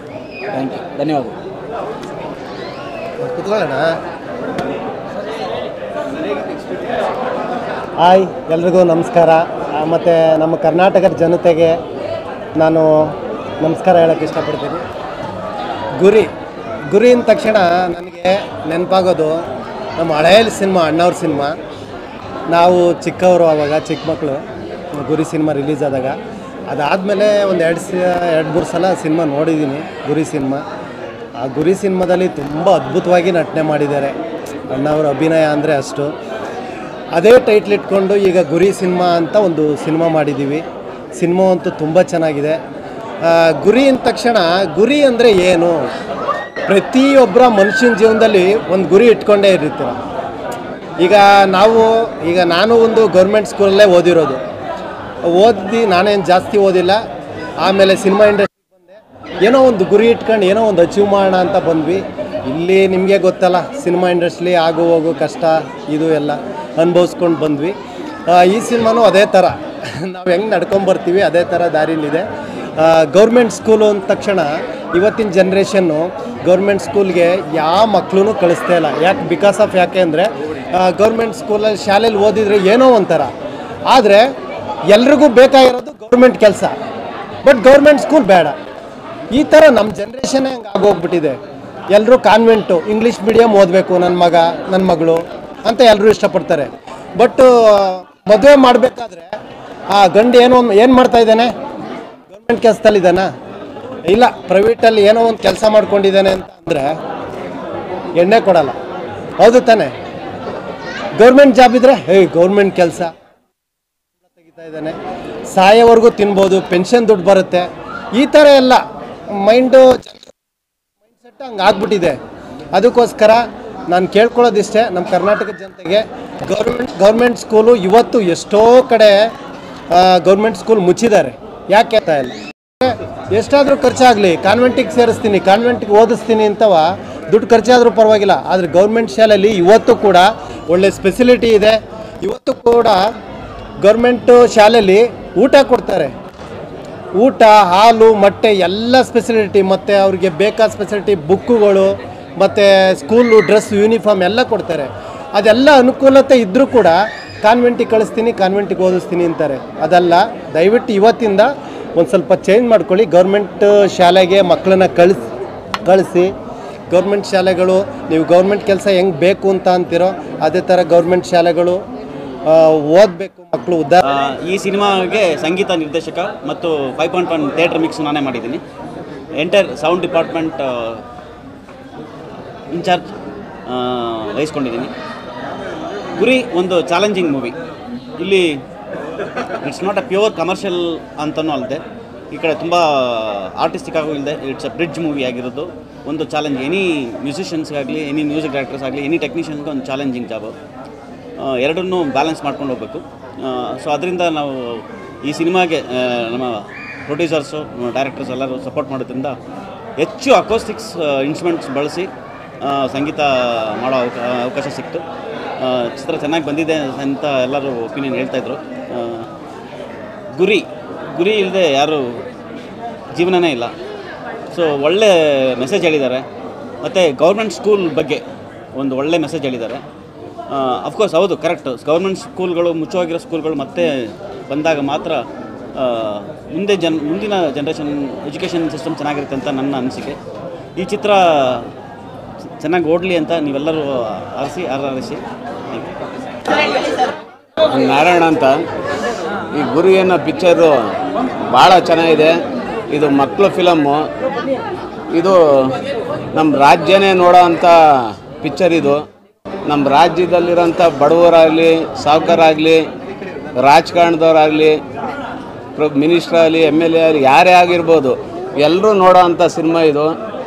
ಥ್ಯಾಂಕ್ ಯು, ಧನ್ಯವಾದಗಳು. ಹಾಯ್, ಎಲ್ರಿಗೂ ನಮಸ್ಕಾರ. ಮತ್ತು ನಮ್ಮ ಕರ್ನಾಟಕದ ಜನತೆಗೆ ನಾನು ನಮಸ್ಕಾರ ಹೇಳೋಕ್ಕೆ ಇಷ್ಟಪಡ್ತೀನಿ. ಗುರಿ ಅಂದ ತಕ್ಷಣ ನನಗೆ ನೆನಪಾಗೋದು ನಮ್ಮ ಹಳೆಯ ಸಿನಿಮಾ, ಅಣ್ಣವ್ರ ಸಿನಿಮಾ. ನಾವು ಚಿಕ್ಕವರು, ಆವಾಗ ಚಿಕ್ಕ ಮಕ್ಕಳು, ಗುರಿ ಸಿನಿಮಾ ರಿಲೀಸ್ ಆದಾಗ. ಅದಾದಮೇಲೆ ಒಂದು 2-3 ಸಲ ಸಿನಿಮಾ ನೋಡಿದ್ದೀನಿ ಗುರಿ ಸಿನಿಮಾ. ಆ ಗುರಿ ಸಿನಿಮಾದಲ್ಲಿ ತುಂಬ ಅದ್ಭುತವಾಗಿ ನಟನೆ ಮಾಡಿದ್ದಾರೆ ಅಣ್ಣವ್ರ ಅಭಿನಯ ಅಂದರೆ ಅಷ್ಟು. ಅದೇ ಟೈಟ್ಲ್ ಇಟ್ಕೊಂಡು ಈಗ ಗುರಿ ಸಿನಿಮಾ ಅಂತ ಒಂದು ಸಿನಿಮಾ ಮಾಡಿದ್ದೀವಿ. ಸಿನಿಮಾ ಅಂತೂ ತುಂಬ ಚೆನ್ನಾಗಿದೆ. ಗುರಿ ಅಂದ ತಕ್ಷಣ ಗುರಿ ಅಂದರೆ ಏನು? ಪ್ರತಿಯೊಬ್ಬರ ಮನುಷ್ಯನ ಜೀವನದಲ್ಲಿ ಒಂದು ಗುರಿ ಇಟ್ಕೊಂಡೇ ಇರ್ತೀರ. ಈಗ ನಾನು ಒಂದು ಗೌರ್ಮೆಂಟ್ ಸ್ಕೂಲಲ್ಲೇ ಓದಿರೋದು. ನಾನೇನು ಜಾಸ್ತಿ ಓದಿಲ್ಲ. ಆಮೇಲೆ ಸಿನಿಮಾ ಇಂಡಸ್ಟ್ರಿಗೆ ಬಂದೆ. ಏನೋ ಒಂದು ಗುರಿ ಇಟ್ಕೊಂಡು ಏನೋ ಒಂದು ಅಚೀವ್ ಮಾಡೋಣ ಅಂತ ಬಂದ್ವಿ. ಇಲ್ಲಿ ನಿಮಗೆ ಗೊತ್ತಲ್ಲ, ಸಿನಿಮಾ ಇಂಡಸ್ಟ್ರಿ ಆಗು ಹೋಗು ಕಷ್ಟ ಇದು ಎಲ್ಲ ಅನುಭವಿಸ್ಕೊಂಡು ಬಂದ್ವಿ. ಈ ಸಿನಿಮಾನೂ ಅದೇ ಥರ ನಾವು ಹೆಂಗೆ ನಡ್ಕೊಂಬರ್ತೀವಿ ಅದೇ ಥರ ದಾರಿಲಿದೆ. ಗೌರ್ಮೆಂಟ್ ಸ್ಕೂಲು ಅಂದ ತಕ್ಷಣ ಇವತ್ತಿನ ಜನ್ರೇಷನ್ನು ಗೌರ್ಮೆಂಟ್ ಸ್ಕೂಲ್ಗೆ ಯಾವ ಮಕ್ಕಳೂ ಕಳಿಸ್ತಾ ಇಲ್ಲ. ಯಾಕೆ ಅಂದರೆ ಗೌರ್ಮೆಂಟ್ ಸ್ಕೂಲಲ್ಲಿ ಶಾಲೆಯಲ್ಲಿ ಓದಿದರೆ ಏನೋ ಒಂಥರ, ಆದರೆ ಎಲ್ರಿಗೂ ಬೇಕಾಗಿರೋದು ಗೌರ್ಮೆಂಟ್ ಕೆಲಸ. ಬಟ್ ಗೌರ್ಮೆಂಟ್ ಸ್ಕೂಲ್ ಬೇಡ. ಈ ಥರ ನಮ್ಮ ಜನ್ರೇಷನ್ನೇ ಹಂಗೆ ಆಗೋಗ್ಬಿಟ್ಟಿದೆ. ಎಲ್ಲರೂ ಕಾನ್ವೆಂಟು, ಇಂಗ್ಲೀಷ್ ಮೀಡಿಯಮ್ ಓದಬೇಕು ನನ್ನ ಮಗ ನನ್ನ ಮಗಳು ಅಂತ ಎಲ್ಲರೂ ಇಷ್ಟಪಡ್ತಾರೆ. ಬಟ್ ಮದುವೆ ಮಾಡಬೇಕಾದ್ರೆ ಗಂಡು ಏನು ಮಾಡ್ತಾ ಇದ್ದಾನೆ? ಗೌರ್ಮೆಂಟ್ ಕೆಲಸದಲ್ಲಿದ್ದಾನ? ಇಲ್ಲ, ಪ್ರೈವೇಟಲ್ಲಿ ಏನೋ ಒಂದು ಕೆಲಸ ಮಾಡ್ಕೊಂಡಿದ್ದಾನೆ ಅಂತ ಅಂದರೆ ಎಣ್ಣೆ ಕೊಡಲ್ಲ. ಹೌದು ತಾನೆ? ಗೌರ್ಮೆಂಟ್ ಜಾಬ್ ಇದ್ದರೆ ಗೌರ್ಮೆಂಟ್ ಕೆಲಸ ತೆಗಿತಾ ಇದ್ದಾನೆ, ಸಾಯೋವರೆಗೂ ತಿನ್ಬೋದು, ಪೆನ್ಷನ್ ದುಡ್ಡು ಬರುತ್ತೆ. ಈ ಥರ ಎಲ್ಲ ಮೈಂಡ್ಸೆಟ್ ಹಂಗೆ ಆಗ್ಬಿಟ್ಟಿದೆ. ಅದಕ್ಕೋಸ್ಕರ ನಾನು ಕೇಳ್ಕೊಳ್ಳೋದಿಷ್ಟೇ ನಮ್ಮ ಕರ್ನಾಟಕದ ಜನತೆಗೆ, ಗೌರ್ಮೆಂಟ್ ಸ್ಕೂಲು ಇವತ್ತು ಎಷ್ಟೋ ಕಡೆ ಗೌರ್ಮೆಂಟ್ ಸ್ಕೂಲ್ ಮುಚ್ಚಿದ್ದಾರೆ. ಯಾಕೆ ಆಗ್ತಾ ಇಲ್ಲ? ಎಷ್ಟಾದರೂ ಖರ್ಚಾಗಲಿ, ಕಾನ್ವೆಂಟಿಗೆ ಸೇರಿಸ್ತೀನಿ, ಕಾನ್ವೆಂಟಿಗೆ ಓದಿಸ್ತೀನಿ ಅಂತವ ದುಡ್ಡು ಖರ್ಚಾದರೂ ಪರವಾಗಿಲ್ಲ. ಆದರೆ ಗೌರ್ಮೆಂಟ್ ಶಾಲೆಯಲ್ಲಿ ಇವತ್ತು ಕೂಡ ಒಳ್ಳೆ ಸ್ಪೆಸಿಲಿಟಿ ಇದೆ. ಇವತ್ತು ಕೂಡ ಗೌರ್ಮೆಂಟು ಶಾಲೆಯಲ್ಲಿ ಊಟ ಕೊಡ್ತಾರೆ. ಊಟ, ಹಾಲು, ಮೊಟ್ಟೆ ಎಲ್ಲ ಸ್ಪೆಸಿಲಿಟಿ, ಮತ್ತು ಅವ್ರಿಗೆ ಬೇಕಾದ ಸ್ಪೆಸಿಲಿಟಿ, ಬುಕ್ಕುಗಳು ಮತ್ತು ಸ್ಕೂಲು ಡ್ರೆಸ್, ಯೂನಿಫಾರ್ಮ್ ಎಲ್ಲ ಕೊಡ್ತಾರೆ. ಅದೆಲ್ಲ ಅನುಕೂಲತೆ ಇದ್ದರೂ ಕೂಡ ಕಾನ್ವೆಂಟಿಗೆ ಕಳಿಸ್ತೀನಿ, ಕಾನ್ವೆಂಟಿಗೆ ಓದಿಸ್ತೀನಿ ಅಂತಾರೆ. ಅದಲ್ಲ, ದಯವಿಟ್ಟು ಇವತ್ತಿಂದ ಒಂದು ಸ್ವಲ್ಪ ಚೇಂಜ್ ಮಾಡ್ಕೊಳ್ಳಿ. ಗೌರ್ಮೆಂಟ್ ಶಾಲೆಗೆ ಮಕ್ಕಳನ್ನ ಕಳಿಸಿ. ಗೌರ್ಮೆಂಟ್ ಶಾಲೆಗಳು, ನೀವು ಗೌರ್ಮೆಂಟ್ ಕೆಲಸ ಹೆಂಗೆ ಬೇಕು ಅಂತ ಅಂತೀರೋ ಅದೇ ಥರ ಗೌರ್ಮೆಂಟ್ ಶಾಲೆಗಳು ಓದಬೇಕು ಮಕ್ಕಳು ಉದ್ಧಾರ. ಈ ಸಿನಿಮಾಗೆ ಸಂಗೀತ ನಿರ್ದೇಶಕ ಮತ್ತು 5.1 ಥಿಯೇಟರ್ ಮಿಕ್ಸ್ ನಾನೇ ಮಾಡಿದ್ದೀನಿ. ಎಂಟೈರ್ ಸೌಂಡ್ ಡಿಪಾರ್ಟ್ಮೆಂಟ್ ಇನ್ಚಾರ್ಜ್ ವಹಿಸ್ಕೊಂಡಿದ್ದೀನಿ. ಗುರಿ ಒಂದು ಚಾಲೆಂಜಿಂಗ್ ಮೂವಿ. ಇಲ್ಲಿ it's not a pure commercial ಅಂತಲೂ ಅಲ್ಲದೆ ಈ ಕಡೆ ತುಂಬ ಆರ್ಟಿಸ್ಟಿಕ್ ಆಗೂ ಇಲ್ಲದೆ ಇಟ್ಸ್ ಅ ಬ್ರಿಡ್ಜ್ ಮೂವಿ ಆಗಿರೋದು. ಒಂದು ಚಾಲೆಂಜ್ ಎನಿ ಮ್ಯೂಸಿಷಿಯನ್ಸ್ಗಾಗಲಿ, ಎನಿ ಮ್ಯೂಸಿಕ್ ಡೈರೆಕ್ಟರ್ಸ್ ಆಗಲಿ, ಎನಿ ಟೆಕ್ನಿಷಿಯನ್ಸ್ಗೆ ಒಂದು ಚಾಲೆಂಜಿಂಗ್ ಜಾಬು. ಎರಡನ್ನೂ ಬ್ಯಾಲೆನ್ಸ್ ಮಾಡ್ಕೊಂಡು ಹೋಗಬೇಕು. ಸೊ ಅದರಿಂದ ನಾವು ಈ ಸಿನಿಮಾಗೆ ನಮ್ಮ ಪ್ರೊಡ್ಯೂಸರ್ಸು, ಡೈರೆಕ್ಟರ್ಸ್ ಎಲ್ಲರೂ ಸಪೋರ್ಟ್ ಮಾಡೋದ್ರಿಂದ ಹೆಚ್ಚು ಅಕೋಸ್ಟಿಕ್ಸ್ ಇನ್ಸ್ಟ್ರುಮೆಂಟ್ಸ್ ಬಳಸಿ ಸಂಗೀತ ಮಾಡೋ ಅವಕಾಶ ಸಿಕ್ತು. ಚಿತ್ರ ಚೆನ್ನಾಗಿ ಬಂದಿದೆ ಅಂತ ಎಲ್ಲರೂ ಒಪಿನಿಯನ್ ಹೇಳ್ತಾಯಿದ್ರು. ಗುರಿ ಇಲ್ಲದೆ ಯಾರು ಜೀವನನೇ ಇಲ್ಲ. ಸೊ ಒಳ್ಳೆ ಮೆಸೇಜ್ ಹೇಳಿದ್ದಾರೆ. ಮತ್ತು ಗೌರ್ಮೆಂಟ್ ಸ್ಕೂಲ್ ಬಗ್ಗೆ ಒಂದು ಒಳ್ಳೆ ಮೆಸೇಜ್ ಹೇಳಿದ್ದಾರೆ. ಅಫ್ಕೋರ್ಸ್ ಹೌದು, ಕರೆಕ್ಟು. ಗೌರ್ಮೆಂಟ್ ಸ್ಕೂಲ್ಗಳು, ಮುಚ್ಚೋಗಿರೋ ಸ್ಕೂಲ್ಗಳು ಮತ್ತೆ ಬಂದಾಗ ಮಾತ್ರ ಮುಂದಿನ ಜನ್ರೇಷನ್ ಎಜುಕೇಷನ್ ಸಿಸ್ಟಮ್ ಚೆನ್ನಾಗಿರುತ್ತೆ ಅಂತ ನನ್ನ ಅನಿಸಿಕೆ. ಈ ಚಿತ್ರ ಚೆನ್ನಾಗಿ ಓಡಲಿ ಅಂತ ನೀವೆಲ್ಲರೂ ಆರೈಸಿ. ನಾರಾಯಣ ಅಂತ. ಈ ಗುರಿ ಅನ್ನೋ ಪಿಕ್ಚರು ಭಾಳ ಚೆನ್ನಾಗಿದೆ. ಇದು ಮಕ್ಕಳ ಫಿಲಮ್ಮು. ಇದು ನಮ್ಮ ರಾಜ್ಯನೇ ನೋಡೋ ಅಂಥ ಪಿಕ್ಚರ್. ಇದು ನಮ್ಮ ರಾಜ್ಯದಲ್ಲಿರೋಂಥ ಬಡವರಾಗಲಿ, ಸಾಹುಕಾರಾಗಲಿ, ರಾಜಕಾರಣದವರಾಗಲಿ, ಮಿನಿಸ್ಟ್ರಾಗಲಿ, MLA ಆಗಲಿ, ಯಾರೇ ಆಗಿರ್ಬೋದು, ಎಲ್ಲರೂ ನೋಡೋ ಅಂಥ ಸಿನಿಮಾ ಇದು.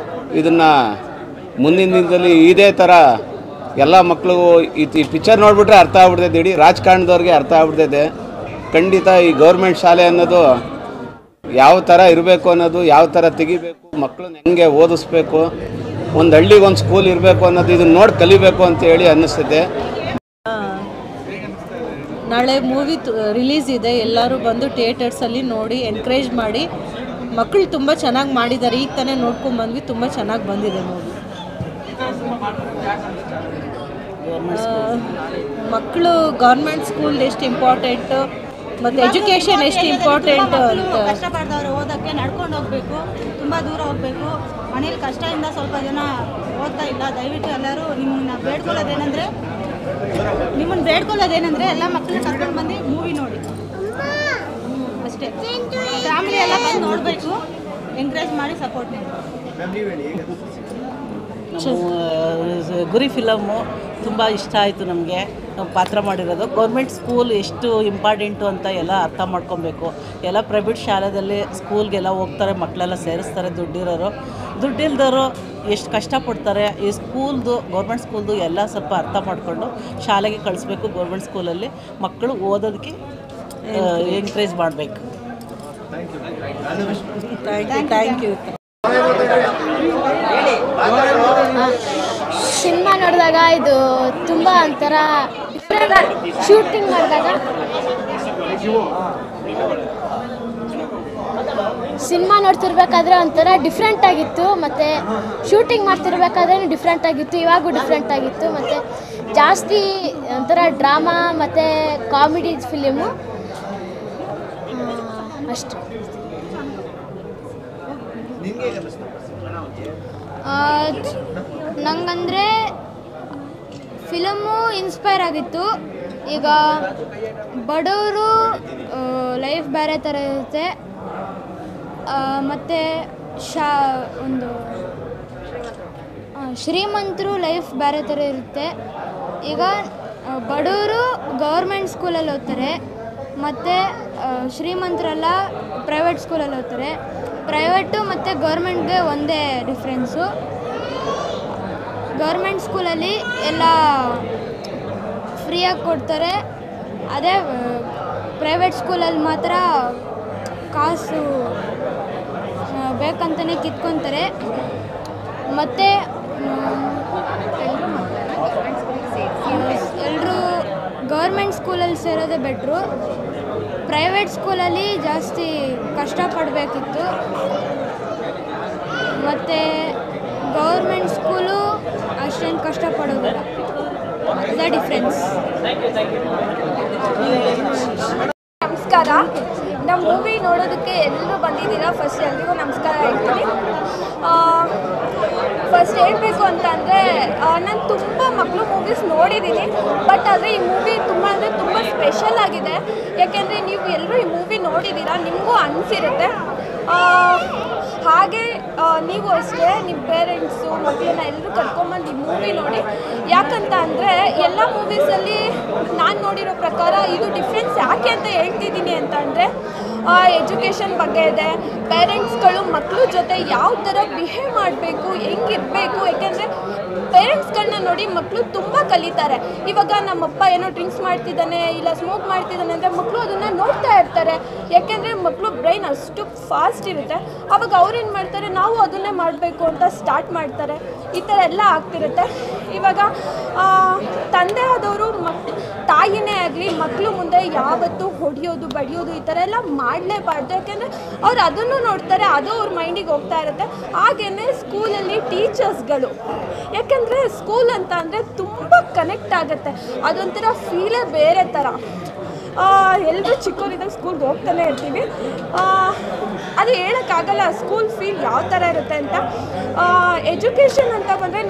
ಇದನ್ನು ಮುಂದಿನ ದಿನದಲ್ಲಿ ಇದೇ ಥರ ಎಲ್ಲ ಮಕ್ಕಳಿಗೂ ಈ ಪಿಕ್ಚರ್ ನೋಡಿಬಿಟ್ರೆ ಅರ್ಥ ಆಗ್ಬಿಡ್ತೈತೆ. ಇಡೀ ರಾಜಕಾರಣದವ್ರಿಗೆ ಅರ್ಥ ಆಗ್ಬಿಡ್ತೈತೆ. ಖಂಡಿತ ಈ ಗೌರ್ಮೆಂಟ್ ಶಾಲೆ ಅನ್ನೋದು ಯಾವ ಥರ ಇರಬೇಕು ಅನ್ನೋದು, ಯಾವ ಥರ ತೆಗಿಬೇಕು, ಮಕ್ಕಳನ್ನ ಹೆಂಗೆ ಓದಿಸ್ಬೇಕು, ಒಂದು ಹಳ್ಳಿಗೆ ಒಂದು ಸ್ಕೂಲ್ ಇರಬೇಕು ಅನ್ನೋದು ಇದನ್ನು ನೋಡಿ ಕಲಿಬೇಕು ಅಂತೇಳಿ ಅನ್ನಿಸ್ತೈತೆ. ನಾಳೆ ಮೂವಿ ರಿಲೀಸ್ ಇದೆ. ಎಲ್ಲರೂ ಬಂದು ಥಿಯೇಟರ್ಸಲ್ಲಿ ನೋಡಿ ಎನ್ಕರೇಜ್ ಮಾಡಿ. ಮಕ್ಕಳು ತುಂಬ ಚೆನ್ನಾಗಿ ಮಾಡಿದ್ದಾರೆ. ಈಗ ತಾನೇ ನೋಡ್ಕೊಂಡ್ಬಂದ್ವಿ, ತುಂಬ ಚೆನ್ನಾಗಿ ಬಂದಿದೆ ಮೂವಿ. ಮಕ್ಕಳು ಗೌರ್ಮೆಂಟ್ ಸ್ಕೂಲ್ ಎಷ್ಟು ಇಂಪಾರ್ಟೆಂಟು ಮತ್ತು ಎಜುಕೇಷನ್ ಎಷ್ಟು ಇಂಪಾರ್ಟೆಂಟ್ ಅಂತ. ಕಷ್ಟಪಡ್ದವ್ರು ಓದೋಕ್ಕೆ ನಡ್ಕೊಂಡು ಹೋಗಬೇಕು, ತುಂಬ ದೂರ ಹೋಗಬೇಕು. ಮನೇಲಿ ಕಷ್ಟದಿಂದ ಸ್ವಲ್ಪ ಜನ ಓದ್ತಾ ಇಲ್ಲ. ದಯವಿಟ್ಟು ಎಲ್ಲರೂ ನಿಮ್ಮನ್ನ ಬೇಡ್ಕೊಳ್ಳೋದೇನೆಂದರೆ ಎಲ್ಲ ಮಕ್ಕಳನ್ನ ಕರ್ಕೊಂಡು ಬಂದು ಮೂವಿ ನೋಡಿ ಅಷ್ಟೇ. ಫ್ಯಾಮಿಲಿ ಎಲ್ಲ ಬಂದು ನೋಡಬೇಕು, ಎಂಕರೇಜ್ ಮಾಡಿ ಸಪೋರ್ಟ್ ಮಾಡಿ. ಗುರಿ ಫಿಲಮ್ಮು ತುಂಬ ಇಷ್ಟ ಆಯಿತು ನಮಗೆ. ನಾವು ಪಾತ್ರ ಮಾಡಿರೋದು ಗೌರ್ಮೆಂಟ್ ಸ್ಕೂಲ್ ಎಷ್ಟು ಇಂಪಾರ್ಟೆಂಟು ಅಂತ ಎಲ್ಲ ಅರ್ಥ ಮಾಡ್ಕೊಬೇಕು. ಎಲ್ಲ ಪ್ರೈವೇಟ್ ಶಾಲೆಯಲ್ಲಿ ಸ್ಕೂಲ್ಗೆಲ್ಲ ಹೋಗ್ತಾರೆ, ಮಕ್ಕಳೆಲ್ಲ ಸೇರಿಸ್ತಾರೆ ದುಡ್ಡಿರೋರು. ದುಡ್ಡಿಲ್ದವರು ಎಷ್ಟು ಕಷ್ಟಪಡ್ತಾರೆ. ಈ ಸ್ಕೂಲ್ದು, ಗೌರ್ಮೆಂಟ್ ಸ್ಕೂಲ್ದು ಎಲ್ಲ ಸ್ವಲ್ಪ ಅರ್ಥ ಮಾಡಿಕೊಂಡು ಶಾಲೆಗೆ ಕಳಿಸ್ಬೇಕು. ಗೌರ್ಮೆಂಟ್ ಸ್ಕೂಲಲ್ಲಿ ಮಕ್ಕಳು ಓದೋದಕ್ಕೆ ಎಂಕರೇಜ್ ಮಾಡಬೇಕು. Thank you. ಸಿನಿಮಾ ನೋಡಿದಾಗ ಇದು ತುಂಬ ಒಂಥರ ಶೂಟಿಂಗ್ ಮಾಡಿದಾಗ ಸಿನಿಮಾ ನೋಡ್ತಿರ್ಬೇಕಾದ್ರೆ ಒಂಥರ ಡಿಫ್ರೆಂಟ್ ಆಗಿತ್ತು. ಮತ್ತು ಶೂಟಿಂಗ್ ಮಾಡ್ತಿರ್ಬೇಕಾದ್ರೆ ಡಿಫ್ರೆಂಟ್ ಆಗಿತ್ತು, ಇವಾಗೂ ಡಿಫ್ರೆಂಟ್ ಆಗಿತ್ತು. ಮತ್ತು ಜಾಸ್ತಿ ಒಂಥರ ಡ್ರಾಮಾ ಮತ್ತು ಕಾಮಿಡಿ ಫಿಲಿಮು ಅಷ್ಟು. ನಂಗಂದರೆ ಫಿಲಮು ಇನ್ಸ್ಪೈರ್ ಆಗಿತ್ತು. ಈಗ ಬಡವರು ಲೈಫ್ ಬೇರೆ ಥರ ಇರುತ್ತೆ, ಮತ್ತು ಒಂದು ಶ್ರೀಮಂತರು ಲೈಫ್ ಬೇರೆ ಥರ ಇರುತ್ತೆ. ಈಗ ಬಡವರು ಗೌರ್ಮೆಂಟ್ ಸ್ಕೂಲಲ್ಲಿ ಓದ್ತಾರೆ, ಮತ್ತು ಶ್ರೀಮಂತರೆಲ್ಲ ಪ್ರೈವೇಟ್ ಸ್ಕೂಲಲ್ಲಿ ಓದ್ತಾರೆ. ಪ್ರೈವೇಟು ಮತ್ತು ಗೌರ್ಮೆಂಟ್ಗೆ ಒಂದೇ ಡಿಫ್ರೆನ್ಸು. ಗೌರ್ಮೆಂಟ್ ಸ್ಕೂಲಲ್ಲಿ ಎಲ್ಲ ಫ್ರೀಯಾಗಿ ಕೊಡ್ತಾರೆ, ಅದೇ ಪ್ರೈವೇಟ್ ಸ್ಕೂಲಲ್ಲಿ ಮಾತ್ರ ಕಾಸು ಬೇಕಂತಲೇ ಕಿತ್ಕೊತಾರೆ. ಮತ್ತು ಎಲ್ಲರೂ ಗೌರ್ಮೆಂಟ್ ಸ್ಕೂಲಲ್ಲಿ ಸೇರೋದೇ ಬೆಟ್ರು. ಪ್ರೈವೇಟ್ ಸ್ಕೂಲಲ್ಲಿ ಜಾಸ್ತಿ ಕಷ್ಟಪಡಬೇಕಿತ್ತು. ಮತ್ತು ಗೌರ್ಮೆಂಟ್ ಸ್ಕೂಲು ಅಷ್ಟೇನು ಕಷ್ಟಪಡೋದಿಲ್ಲ. ಅದೇ ಡಿಫ್ರೆನ್ಸ್. ನಮಸ್ಕಾರ. ನಮ್ಮ ಮೂವಿ ನೋಡೋದಕ್ಕೆ ಎಲ್ಲರೂ ಬಂದಿದ್ದೀರಾ. ಫಸ್ಟ್ ಎಲ್ರಿಗೂ ನಮಸ್ಕಾರ ಹೇಳ್ತೀನಿ. ಫಸ್ಟ್ ಹೇಳಬೇಕು ಅಂತ ಅಂದರೆ ನಾನು ತುಂಬ ಮಕ್ಕಳು ಮೂವೀಸ್ ನೋಡಿದ್ದೀನಿ. ಬಟ್ ಆದರೆ ಈ ಮೂವಿ ತುಂಬ ಅಂದರೆ ತುಂಬ ಸ್ಪೆಷಲ್ ಆಗಿದೆ. ಯಾಕೆಂದರೆ ನೀವು ಎಲ್ಲರೂ ಈ ಮೂವಿ ನೋಡಿದ್ದೀರಾ, ನಿಮಗೂ ಅನಿಸಿರುತ್ತೆ. ಹಾಗೆ ನೀವು ಅಷ್ಟೇ ನಿಮ್ಮ ಪೇರೆಂಟ್ಸು ಮಕ್ಕಳನ್ನ ಎಲ್ಲರೂ ಕರ್ಕೊಂಬಂದು ಈ ಮೂವಿ ನೋಡಿ. ಯಾಕಂತ ಅಂದರೆ ಎಲ್ಲ ಮೂವೀಸಲ್ಲಿ ನಾನು ನೋಡಿರೋ ಪ್ರಕಾರ ಇದು ಡಿಫ್ರೆನ್ಸ್ ಯಾಕೆ ಅಂತ ಹೇಳ್ತಿದ್ದೀನಿ ಅಂತ ಅಂದರೆ ಎಜುಕೇಷನ್ ಬಗ್ಗೆ ಇದೆ. ಪೇರೆಂಟ್ಸ್ಗಳು ಮಕ್ಕಳ ಜೊತೆ ಯಾವ ಥರ ಬಿಹೇವ್ ಮಾಡಬೇಕು, ಹೆಂಗಿರಬೇಕು. ಯಾಕೆಂದರೆ ಪೇರೆಂಟ್ಸ್ಗಳನ್ನ ನೋಡಿ ಮಕ್ಕಳು ತುಂಬ ಕಲಿತಾರೆ. ಇವಾಗ ನಮ್ಮಪ್ಪ ಏನೋ ಡ್ರಿಂಕ್ಸ್ ಮಾಡ್ತಿದ್ದಾನೆ ಇಲ್ಲ ಸ್ಮೋಕ್ ಮಾಡ್ತಿದ್ದಾನೆ ಅಂದರೆ ಮಕ್ಕಳು ಅದನ್ನು ನೋಡ್ತಾ ಇರ್ತಾರೆ. ಯಾಕೆಂದರೆ ಮಕ್ಕಳು ಬ್ರೈನ್ ಅಷ್ಟು ಫಾಸ್ಟ್ ಇರುತ್ತೆ. ಆವಾಗ ಅವ್ರೇನು ಮಾಡ್ತಾರೆ, ನಾವು ಅದನ್ನೇ ಮಾಡಬೇಕು ಅಂತ ಸ್ಟಾರ್ಟ್ ಮಾಡ್ತಾರೆ. ಈ ಥರ ಎಲ್ಲ ಆಗ್ತಿರುತ್ತೆ. ಇವಾಗ ತಂದೆ ಆದವರು ತಾಯಿನೇ ಆಗಲಿ ಮಕ್ಕಳು ಮುಂದೆ ಯಾವತ್ತೂ ಹೊಡೆಯೋದು ಬಡಿಯೋದು ಈ ಥರ ಎಲ್ಲ ಮಾಡಲೇಬಾರ್ದು. ಯಾಕೆಂದರೆ ಅವ್ರು ಅದನ್ನು ನೋಡ್ತಾರೆ, ಅದು ಅವ್ರ ಮೈಂಡಿಗೆ ಹೋಗ್ತಾ ಇರುತ್ತೆ. ಹಾಗೆಯೇ ಸ್ಕೂಲಲ್ಲಿ ಟೀಚರ್ಸ್ಗಳು, ಯಾಕೆಂದರೆ ಸ್ಕೂಲ್ ಅಂತ ಅಂದರೆ ತುಂಬ ಕನೆಕ್ಟ್ ಆಗುತ್ತೆ. ಅದೊಂಥರ ಫೀಲೇ ಬೇರೆ ಥರ. ಎಲ್ಲರೂ ಚಿಕ್ಕವರಿದ್ದಾಗ ಸ್ಕೂಲ್ಗೆ ಹೋಗ್ತಾನೆ ಇರ್ತೀವಿ. ಅದು ಹೇಳೋಕ್ಕಾಗಲ್ಲ ಸ್ಕೂಲ್ ಫೀಲ್ ಯಾವ ಥರ ಇರುತ್ತೆ ಅಂತ. ಎಜುಕೇಷನ್ ಅಂತ ಬಂದರೆ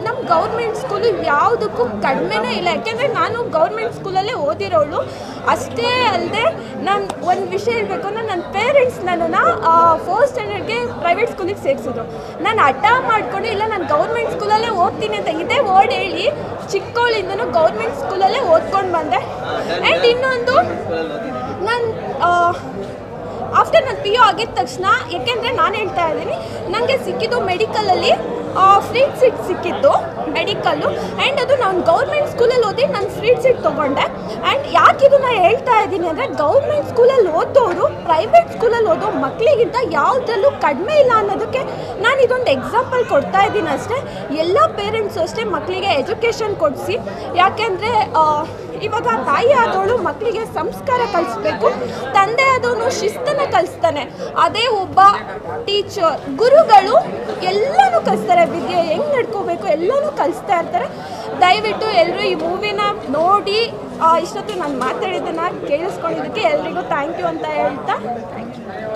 ನಮ್ಮ ಗೌರ್ಮೆಂಟ್ ಸ್ಕೂಲು ಯಾವುದಕ್ಕೂ ಕಡಿಮೆನೇ ಇಲ್ಲ. ಯಾಕೆಂದರೆ ನಾನು ಗೌರ್ಮೆಂಟ್ ಸ್ಕೂಲಲ್ಲೇ ಓದಿರೋಳು. ಅಷ್ಟೇ ಅಲ್ಲದೆ ನಾನು ಒಂದು ವಿಷಯ ಹೇಳಬೇಕು ಅಂದರೆ ನನ್ನ ಪೇರೆಂಟ್ಸ್ ನನ್ನನ್ನು 4th ಸ್ಟ್ಯಾಂಡರ್ಡ್ಗೆ ಪ್ರೈವೇಟ್ ಸ್ಕೂಲಿಗೆ ಸೇರಿಸಿದ್ರು. ನಾನು ಹಠ ಮಾಡಿಕೊಂಡು ಇಲ್ಲ ನಾನು ಗೌರ್ಮೆಂಟ್ ಸ್ಕೂಲಲ್ಲೇ ಓದ್ತೀನಿ ಅಂತ ಇದೇ ವರ್ಡ್ ಹೇಳಿ ಚಿಕ್ಕವಳಿಂದನೂ ಗೌರ್ಮೆಂಟ್ ಸ್ಕೂಲಲ್ಲೇ ಓದ್ಕೊಂಡು ಬಂದೆ. ಆ್ಯಂಡ್ ಇನ್ನೊಂದು ನಾನು ಆಫ್ಟರ್ ನಾನು PU ಆಗಿದ ತಕ್ಷಣ, ಯಾಕೆಂದರೆ ನಾನು ಹೇಳ್ತಾ ಇದ್ದೀನಿ ನನಗೆ ಸಿಕ್ಕಿದ್ದು ಮೆಡಿಕಲಲ್ಲಿ ಫ್ರೀ ಸೀಟ್ ಸಿಕ್ಕಿತ್ತು ಮೆಡಿಕಲ್ಲು. ಆ್ಯಂಡ್ ಅದು ನಾನು ಗೌರ್ಮೆಂಟ್ ಸ್ಕೂಲಲ್ಲಿ ಓದಿ ನಾನು ಫ್ರೀ ಸೀಟ್ ತೊಗೊಂಡೆ. ಆ್ಯಂಡ್ ಯಾಕೆ ಇದನ್ನು ಹೇಳ್ತಾ ಇದ್ದೀನಿ ಅಂದರೆ ಗೌರ್ಮೆಂಟ್ ಸ್ಕೂಲಲ್ಲಿ ಓದೋರು ಪ್ರೈವೇಟ್ ಸ್ಕೂಲಲ್ಲಿ ಓದೋ ಮಕ್ಕಳಿಗಿಂತ ಯಾವುದ್ರಲ್ಲೂ ಕಡಿಮೆ ಇಲ್ಲ ಅನ್ನೋದಕ್ಕೆ ನಾನು ಇದೊಂದು ಎಕ್ಸಾಂಪಲ್ ಕೊಡ್ತಾ ಇದ್ದೀನಿ ಅಷ್ಟೇ. ಎಲ್ಲ ಪೇರೆಂಟ್ಸು ಅಷ್ಟೇ ಮಕ್ಕಳಿಗೆ ಎಜುಕೇಷನ್ ಕೊಡಿಸಿ. ಯಾಕೆಂದರೆ ಇವಾಗ ತಾಯಿ ಆದವಳು ಮಕ್ಕಳಿಗೆ ಸಂಸ್ಕಾರ ಕಲಿಸ್ಬೇಕು, ತಂದೆ ಆದವನು ಶಿಸ್ತನ್ನು ಕಲಿಸ್ತಾನೆ. ಅದೇ ಒಬ್ಬ ಟೀಚರ್ ಗುರುಗಳು ಎಲ್ಲನೂ ಕಲಿಸ್ತಾರೆ. ವಿದ್ಯೆ ಹೆಂಗೆ ನಡ್ಕೋಬೇಕು ಎಲ್ಲನೂ ಕಲಿಸ್ತಾ ಇರ್ತಾರೆ. ದಯವಿಟ್ಟು ಎಲ್ಲರೂ ಈ ಮೂವಿನ ನೋಡಿ ಇಷ್ಟೊತ್ತು ನಾನು ಮಾತಾಡಿದ್ದನ್ನು ಕೇಳಿಸ್ಕೊಂಡಿದ್ದಕ್ಕೆ ಎಲ್ರಿಗೂ ಥ್ಯಾಂಕ್ ಯು ಅಂತ ಹೇಳ್ತಾ